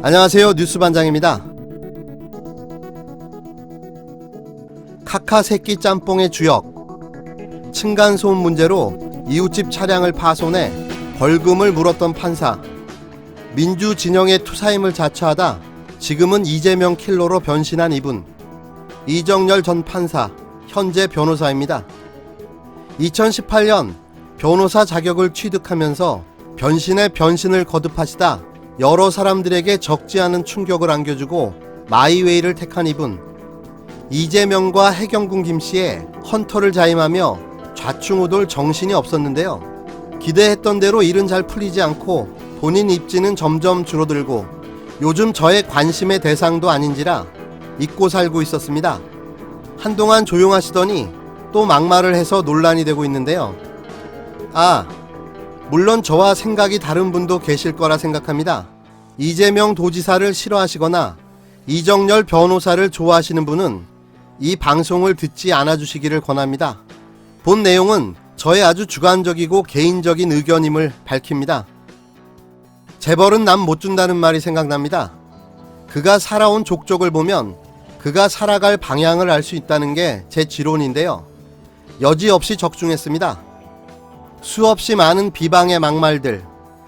안녕하세요. 뉴스반장입니다. 카카 새끼 짬뽕의 주역, 층간소음 문제로 이웃집 차량을 파손해 벌금을 물었던 판사, 민주 진영의 투사임을 자처하다 지금은 이재명 킬러로 변신한 이분, 이정열 전 판사, 현재 변호사입니다. 2018년 변호사 자격을 취득하면서 변신에 변신을 거듭하시다 여러 사람들에게 적지 않은 충격을 안겨주고 마이웨이를 택한 이분, 이재명과 해경군 김씨의 헌터를 자임하며 좌충우돌 정신이 없었는데요. 기대했던 대로 일은 잘 풀리지 않고 본인 입지는 점점 줄어들고 요즘 저의 관심의 대상도 아닌지라 잊고 살고 있었습니다. 한동안 조용하시더니 또 막말을 해서 논란이 되고 있는데요. 물론 저와 생각이 다른 분도 계실 거라 생각합니다. 이재명 도지사를 싫어하시거나 이정열 변호사를 좋아하시는 분은 이 방송을 듣지 않아 주시기를 권합니다. 본 내용은 저의 아주 주관적이고 개인적인 의견임을 밝힙니다. 재벌은 남 못 준다는 말이 생각납니다. 그가 살아온 족적을 보면 그가 살아갈 방향을 알 수 있다는 게 제 지론인데요. 여지없이 적중했습니다. 수없이 많은 비방의 막말들,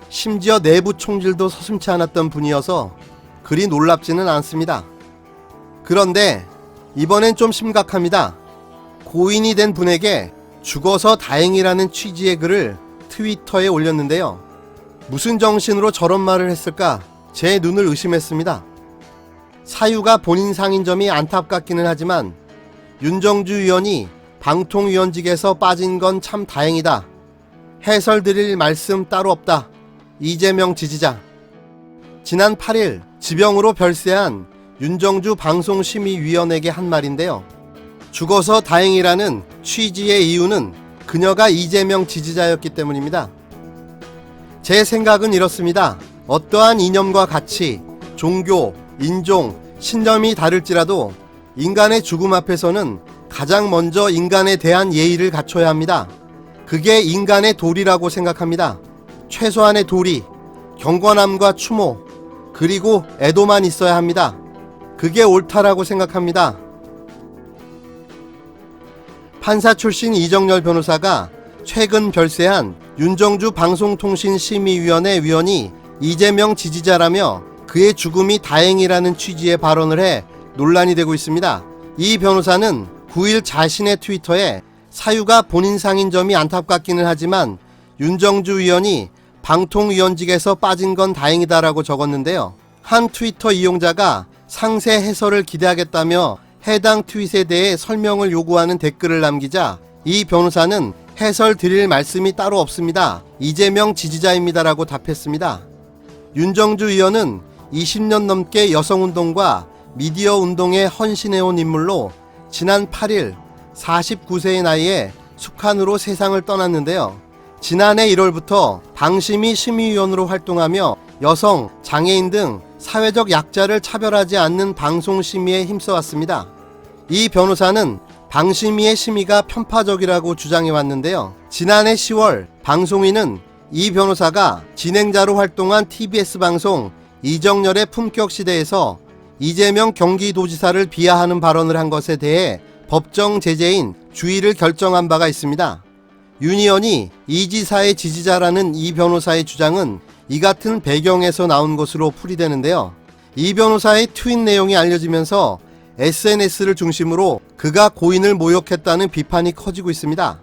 심지어 내부 총질도 서슴지 않았던 분이어서 그리 놀랍지는 않습니다. 그런데 이번엔 좀 심각합니다. 고인이 된 분에게 죽어서 다행이라는 취지의 글을 트위터에 올렸는데요. 무슨 정신으로 저런 말을 했을까 제 눈을 의심했습니다. 사유가 본인 상인 점이 안타깝기는 하지만 윤정주 의원이 방통위원직에서 빠진 건 참 다행이다. 해설 드릴 말씀 따로 없다. 이재명 지지자. 지난 8일 지병으로 별세한 윤정주 방송심의위원에게 한 말인데요. 죽어서 다행이라는 취지의 이유는 그녀가 이재명 지지자였기 때문입니다. 제 생각은 이렇습니다. 어떠한 이념과 가치, 종교, 인종, 신념이 다를지라도 인간의 죽음 앞에서는 가장 먼저 인간에 대한 예의를 갖춰야 합니다. 그게 인간의 도리라고 생각합니다. 최소한의 도리, 경건함과 추모, 그리고 애도만 있어야 합니다. 그게 옳다라고 생각합니다. 판사 출신 이정열 변호사가 최근 별세한 윤정주 방송통신심의위원회 위원이 이재명 지지자라며 그의 죽음이 다행이라는 취지의 발언을 해 논란이 되고 있습니다. 이 변호사는 9일 자신의 트위터에 사유가 본인 상인 점이 안타깝기는 하지만 윤정주 의원이 방통위원직에서 빠진 건 다행이다라고 적었는데요. 한 트위터 이용자가 상세 해설을 기대하겠다며 해당 트윗에 대해 설명을 요구하는 댓글을 남기자 이 변호사는 해설 드릴 말씀이 따로 없습니다. 이재명 지지자입니다라고 답했습니다. 윤정주 의원은 20년 넘게 여성운동과 미디어 운동에 헌신해온 인물로 지난 8일 49세의 나이에 숙한으로 세상을 떠났는데요. 지난해 1월부터 방심위 심의위원으로 활동하며 여성, 장애인 등 사회적 약자를 차별하지 않는 방송 심의에 힘써왔습니다. 이 변호사는 방심위의 심의가 편파적이라고 주장해왔는데요. 지난해 10월 방송위는 이 변호사가 진행자로 활동한 TBS 방송 이정열의 품격시대에서 이재명 경기도지사를 비하하는 발언을 한 것에 대해 법정 제재인 주의를 결정한 바가 있습니다. 윤 의원이 이 지사의 지지자라는 이 변호사의 주장은 이 같은 배경에서 나온 것으로 풀이되는데요. 이 변호사의 트윗 내용이 알려지면서 SNS를 중심으로 그가 고인을 모욕했다는 비판이 커지고 있습니다.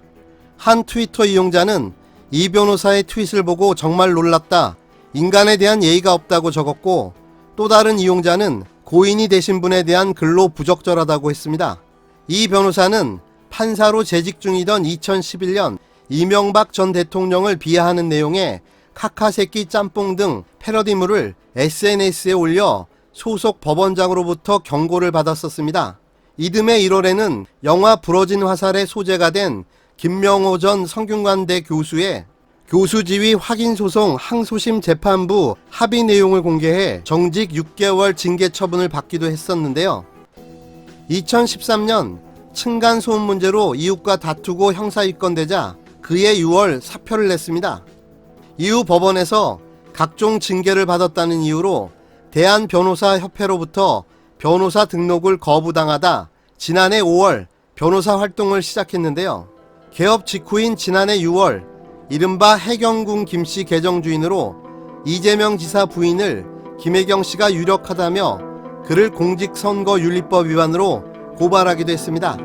한 트위터 이용자는 이 변호사의 트윗을 보고 정말 놀랐다. 인간에 대한 예의가 없다고 적었고 또 다른 이용자는 고인이 되신 분에 대한 글로 부적절하다고 했습니다. 이 변호사는 판사로 재직 중이던 2011년 이명박 전 대통령을 비하하는 내용의 카카새끼 짬뽕 등 패러디물을 SNS에 올려 소속 법원장으로부터 경고를 받았었습니다. 이듬해 1월에는 영화 부러진 화살의 소재가 된 김명호 전 성균관대 교수의 교수지위 확인소송 항소심 재판부 합의 내용을 공개해 정직 6개월 징계 처분을 받기도 했었는데요. 2013년 층간소음 문제로 이웃과 다투고 형사 입건되자 그해 6월 사표를 냈습니다. 이후 법원에서 각종 징계를 받았다는 이유로 대한변호사협회로부터 변호사 등록을 거부당하다 지난해 5월 변호사 활동을 시작했는데요. 개업 직후인 지난해 6월 이른바 해경궁 김씨 계정주인으로 이재명 지사 부인을 김혜경 씨가 유력하다며 그를 공직선거윤리법 위반으로 고발하기도 했습니다.